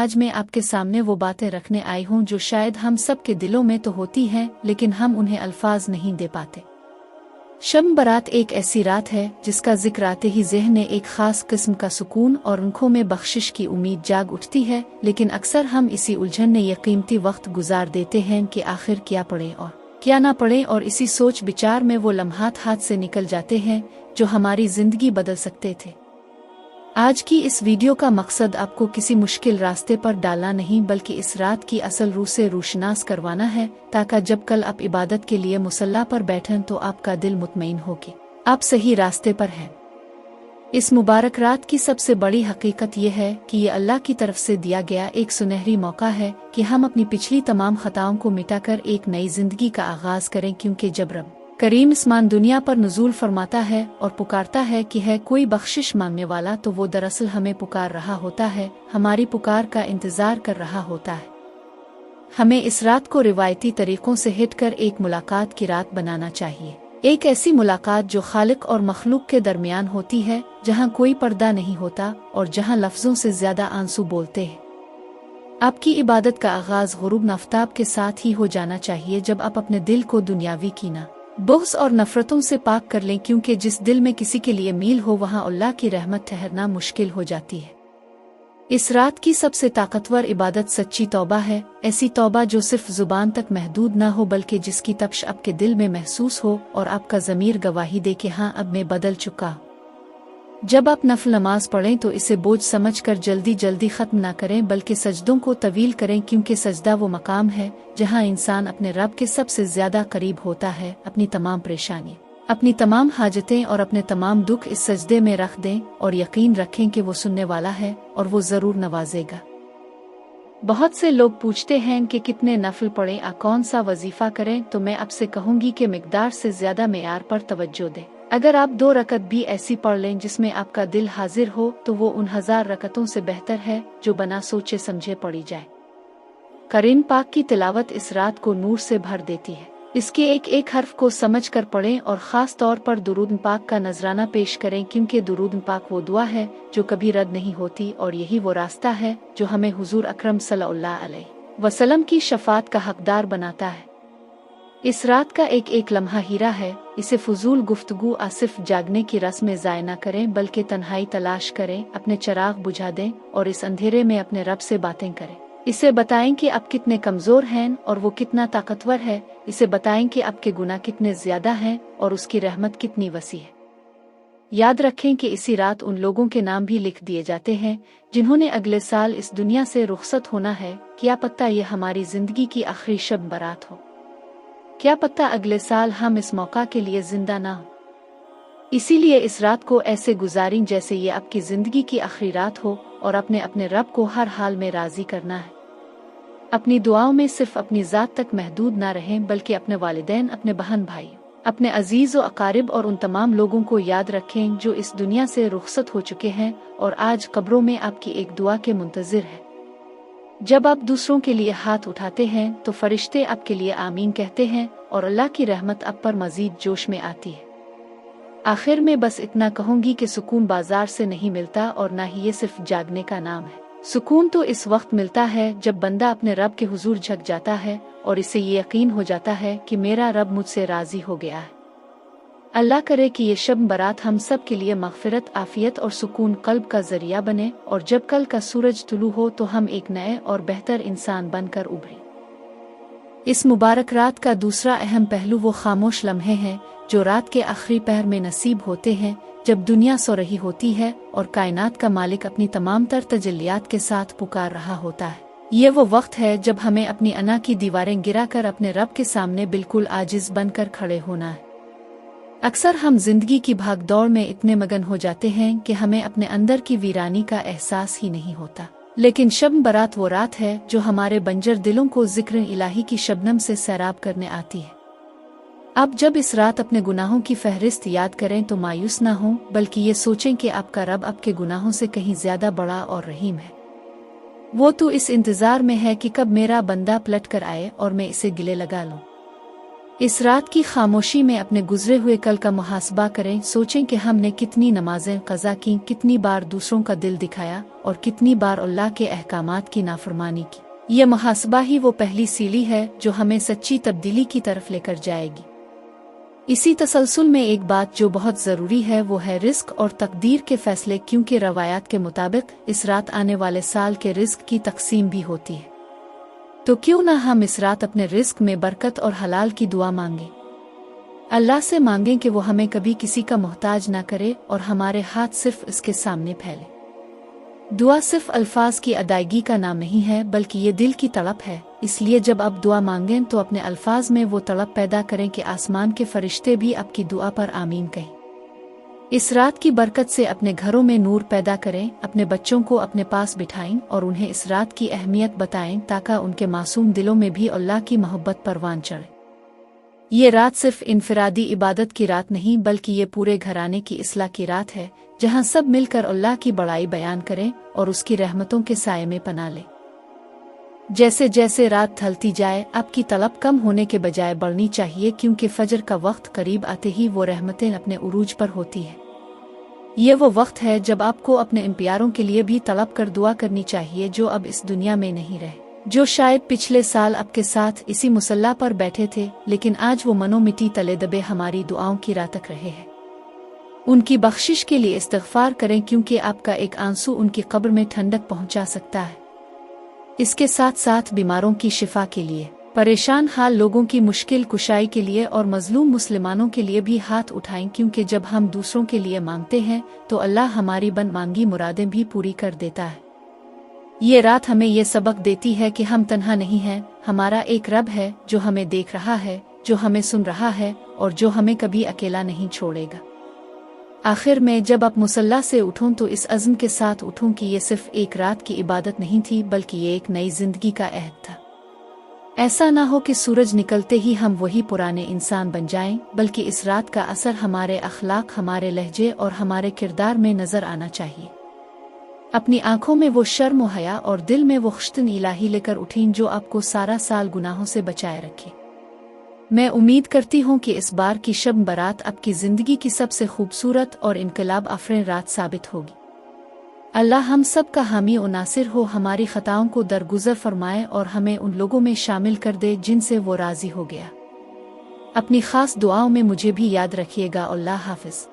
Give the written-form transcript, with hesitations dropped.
آج میں آپ के सामने वो बातें रखने आई हूँ जो शायद हम सब के दिलों में तो होती हैं लेकिन हम उन्हें अल्फाज नहीं दे पाते। शब बारात एक ऐसी रात है जिसका जिक्र आते ही ज़हन में एक ख़ास किस्म का सुकून और आँखों में बख्शिश की उम्मीद जाग उठती है, लेकिन अक्सर हम इसी उलझन में ये कीमती वक्त गुजार देते हैं कि आखिर क्या पढ़े और क्या ना पढ़े, और इसी सोच विचार में वो लम्हात हाथ से निकल जाते हैं जो हमारी ज़िंदगी बदल सकते थे। आज की इस वीडियो का मकसद आपको किसी मुश्किल रास्ते पर डालना नहीं बल्कि इस रात की असल रूह से रोशनास करवाना है, ताकि जब कल आप इबादत के लिए मुसल्ला पर बैठें तो आपका दिल मुतमईन हो कि आप सही रास्ते पर हैं। इस मुबारक रात की सबसे बड़ी हकीकत यह है कि ये अल्लाह की तरफ से दिया गया एक सुनहरी मौका है कि हम अपनी पिछली तमाम खताओं को मिटाकर एक नई जिंदगी का आगाज करें, क्योंकि जब रब करीम इस्मान दुनिया पर नुज़ूल फरमाता है और पुकारता है कि है कोई बख्शिश मांगने वाला, तो वो दरअसल हमें पुकार रहा होता है, हमारी पुकार का इंतज़ार कर रहा होता है। हमें इस रात को रिवायती तरीक़ों से हटकर एक मुलाकात की रात बनाना चाहिए, एक ऐसी मुलाकात जो खालिक और मखलूक के दरमियान होती है, जहाँ कोई पर्दा नहीं होता और जहाँ लफ्ज़ों से ज़्यादा आंसू बोलते हैं। आपकी इबादत का आगाज़ गुरूब आफ्ताब के साथ ही हो जाना चाहिए, जब आप अपने दिल को दुनियावी कीना, बुग़्ज़ और नफ़रतों से पाक कर लें, क्योंकि जिस दिल में किसी के लिए मील हो वहाँ अल्लाह की रहमत ठहरना मुश्किल हो जाती है। इस रात की सबसे ताकतवर इबादत सच्ची तौबा है, ऐसी तौबा जो सिर्फ ज़ुबान तक महदूद ना हो बल्कि जिसकी तप्श आपके दिल में महसूस हो और आपका ज़मीर गवाही दे कि हाँ अब मैं बदल चुका हूँ। जब आप नफल नमाज पढ़ें तो इसे बोझ समझकर जल्दी जल्दी ख़त्म ना करें बल्कि सजदों को तवील करें, क्योंकि सजदा वो मकाम है जहां इंसान अपने रब के सबसे ज़्यादा करीब होता है। अपनी तमाम परेशानी, अपनी तमाम हाजतें और अपने तमाम दुख इस सजदे में रख दें और यकीन रखें कि वो सुनने वाला है और वो ज़रूर नवाजेगा। बहुत से लोग पूछते हैं कि कितने नफल पढ़ें, कौन सा वजीफ़ा करें, तो मैं आपसे कहूँगी कि मिकदार से ज़्यादा मेयार पर तवज्जो दें। अगर आप 2 रकत भी ऐसी पढ़ लें जिसमें आपका दिल हाजिर हो तो वो उन 1000 रकतों से बेहतर है जो बना सोचे समझे पढ़ी जाए। करीम पाक की तिलावत इस रात को नूर से भर देती है। इसके एक एक हर्फ को समझ कर पढ़ें और ख़ास तौर पर दुरूद पाक का नजराना पेश करें, क्योंकि दुरूद पाक वो दुआ है जो कभी रद्द नहीं होती और यही वो रास्ता है जो हमें हुजूर अकरम सल्लल्लाहु अलैहि वसल्लम की शफात का हकदार बनाता है। इस रात का एक एक लम्हा हीरा है, इसे फजूल गुफ्तगू सिर्फ जागने की रस्म में ज़ाय न करें बल्कि तन्हाई तलाश करें, अपने चिराग बुझा दें और इस अंधेरे में अपने रब से बातें करें। इसे बताएं कि आप कितने कमज़ोर हैं और वो कितना ताकतवर है, इसे बताएं कि आपके गुनाह कितने ज़्यादा हैं और उसकी रहमत कितनी वसी है। याद रखें कि इसी रात उन लोगों के नाम भी लिख दिए जाते हैं जिन्होंने अगले साल इस दुनिया से रुखसत होना है। क्या पता ये हमारी ज़िंदगी की आखिरी शब बारात हो, क्या पता अगले साल हम इस मौका के लिए जिंदा ना हो। इसीलिए इस रात को ऐसे गुजारें जैसे ये आपकी जिंदगी की आखिरी रात हो और अपने रब को हर हाल में राजी करना है। अपनी दुआओं में सिर्फ अपनी ज़ात तक महदूद ना रहें बल्कि अपने वालिदैन, अपने बहन भाई, अपने अजीज़ व अकारिब और उन तमाम लोगों को याद रखें जो इस दुनिया से रुखसत हो चुके हैं और आज कब्रों में आपकी एक दुआ के मुंतज़िर है। जब आप दूसरों के लिए हाथ उठाते हैं तो फरिश्ते आपके लिए आमीन कहते हैं और अल्लाह की रहमत आप पर मजीद जोश में आती है। आखिर में बस इतना कहूँगी कि सुकून बाजार से नहीं मिलता और ना ही ये सिर्फ जागने का नाम है। सुकून तो इस वक्त मिलता है जब बंदा अपने रब के हुजूर झुक जाता है और इसे ये यकीन हो जाता है कि मेरा रब मुझसे राजी हो गया है। अल्लाह करे कि ये शब बारात हम सब के लिए मग़फ़िरत, आफ़ियत और सुकून कल्ब का ज़रिया बने और जब कल का सूरज तुलू हो तो हम एक नए और बेहतर इंसान बनकर उभरें। इस मुबारक रात का दूसरा अहम पहलू वो खामोश लम्हे हैं जो रात के आखिरी पहर में नसीब होते हैं, जब दुनिया सो रही होती है और कायनात का मालिक अपनी तमाम तर तजल्लियात के साथ पुकार रहा होता है। ये वो वक्त है जब हमें अपनी अना की दीवारें गिराकर अपने रब के सामने बिल्कुल आजिज़ बनकर खड़े होना है। अक्सर हम जिंदगी की भागदौड़ में इतने मगन हो जाते हैं कि हमें अपने अंदर की वीरानी का एहसास ही नहीं होता, लेकिन शब बारात वो रात है जो हमारे बंजर दिलों को जिक्र इलाही की शबनम से सैराब करने आती है। अब जब इस रात अपने गुनाहों की फहरिस्त याद करें तो मायूस ना हों बल्कि ये सोचें कि आपका रब आपके गुनाहों से कहीं ज्यादा बड़ा और रहीम है। वो तो इस इंतजार में है कि कब मेरा बंदा पलट कर आए और मैं इसे गिले लगा लूं। इस रात की खामोशी में अपने गुजरे हुए कल का मुहासबा करें। सोचें कि हमने कितनी नमाजें क़ज़ा की, कितनी बार दूसरों का दिल दिखाया और कितनी बार अल्लाह के अहकामात की नाफरमानी की। यह मुहासबा ही वो पहली सीढ़ी है जो हमें सच्ची तब्दीली की तरफ लेकर जाएगी। इसी तसलसल में एक बात जो बहुत ज़रूरी है वो है रिस्क और तकदीर के फैसले, क्योंकि रवायात के मुताबिक इस रात आने वाले साल के रिस्क की तकसीम भी होती है। तो क्यों ना हम इस रात अपने रिस्क में बरकत और हलाल की दुआ मांगें। अल्लाह से मांगें कि वो हमें कभी किसी का मोहताज ना करे और हमारे हाथ सिर्फ इसके सामने फैले। दुआ सिर्फ अल्फाज की अदायगी का नाम नहीं है, बल्कि ये दिल की तड़प है। इसलिए जब आप दुआ मांगें तो अपने अल्फाज में वो तड़प पैदा करें कि आसमान के फरिश्ते भी आपकी दुआ पर आमीन कहें। इस रात की बरकत से अपने घरों में नूर पैदा करें, अपने बच्चों को अपने पास बिठाएं और उन्हें इस रात की अहमियत बताएं ताकि उनके मासूम दिलों में भी अल्लाह की मोहब्बत परवान चढ़े। ये रात सिर्फ इनफरादी इबादत की रात नहीं, बल्कि ये पूरे घराने की इस्लाह की रात है, जहां सब मिलकर अल्लाह की बड़ाई बयान करें और उसकी रहमतों के साये में पनाह लें। जैसे जैसे रात ढलती जाए आपकी तलब कम होने के बजाय बढ़नी चाहिए, क्योंकि फजर का वक्त करीब आते ही वो रहमतें अपने उरूज पर होती है। ये वो वक्त है जब आपको अपने इन प्यारों के लिए भी तलब कर दुआ करनी चाहिए जो अब इस दुनिया में नहीं रहे, जो शायद पिछले साल आपके साथ इसी मुसल्ला पर बैठे थे, लेकिन आज वो मनो मिट्टी तले दबे हमारी दुआओं की राह तक रहे हैं। उनकी बख्शिश के लिए इस्तिग़फ़ार करें, क्योंकि आपका एक आंसू उनकी कब्र में ठंडक पहुंचा सकता है। इसके साथ साथ बीमारों की शिफा के लिए, परेशान हाल लोगों की मुश्किल कुशाई के लिए और मजलूम मुसलमानों के लिए भी हाथ उठाएं, क्योंकि जब हम दूसरों के लिए मांगते हैं तो अल्लाह हमारी बन मांगी मुरादें भी पूरी कर देता है। ये रात हमें ये सबक देती है कि हम तन्हा नहीं हैं, हमारा एक रब है जो हमें देख रहा है, जो हमें सुन रहा है और जो हमें कभी अकेला नहीं छोड़ेगा। आखिर में जब आप मुसल्ला से उठूं तो इस अज़्म के साथ उठूं कि ये सिर्फ एक रात की इबादत नहीं थी, बल्कि ये एक नई जिंदगी का अहद था। ऐसा ना हो कि सूरज निकलते ही हम वही पुराने इंसान बन जाएं, बल्कि इस रात का असर हमारे अखलाक, हमारे लहजे और हमारे किरदार में नजर आना चाहिए। अपनी आंखों में वो शर्म व हया और दिल में वो खुश्तन इलाही लेकर उठें जो आपको सारा साल गुनाहों से बचाए रखे। मैं उम्मीद करती हूँ कि इस बार की शब बारात आपकी ज़िंदगी की सबसे खूबसूरत और इनकलाब आफरीन रात साबित होगी। अल्लाह हम सब का हामी और नासिर हो, हमारी खताओं को दरगुजर फरमाए और हमें उन लोगों में शामिल कर दे जिनसे वो राज़ी हो गया। अपनी ख़ास दुआओं में मुझे भी याद रखिएगा। अल्लाह हाफ़िज़।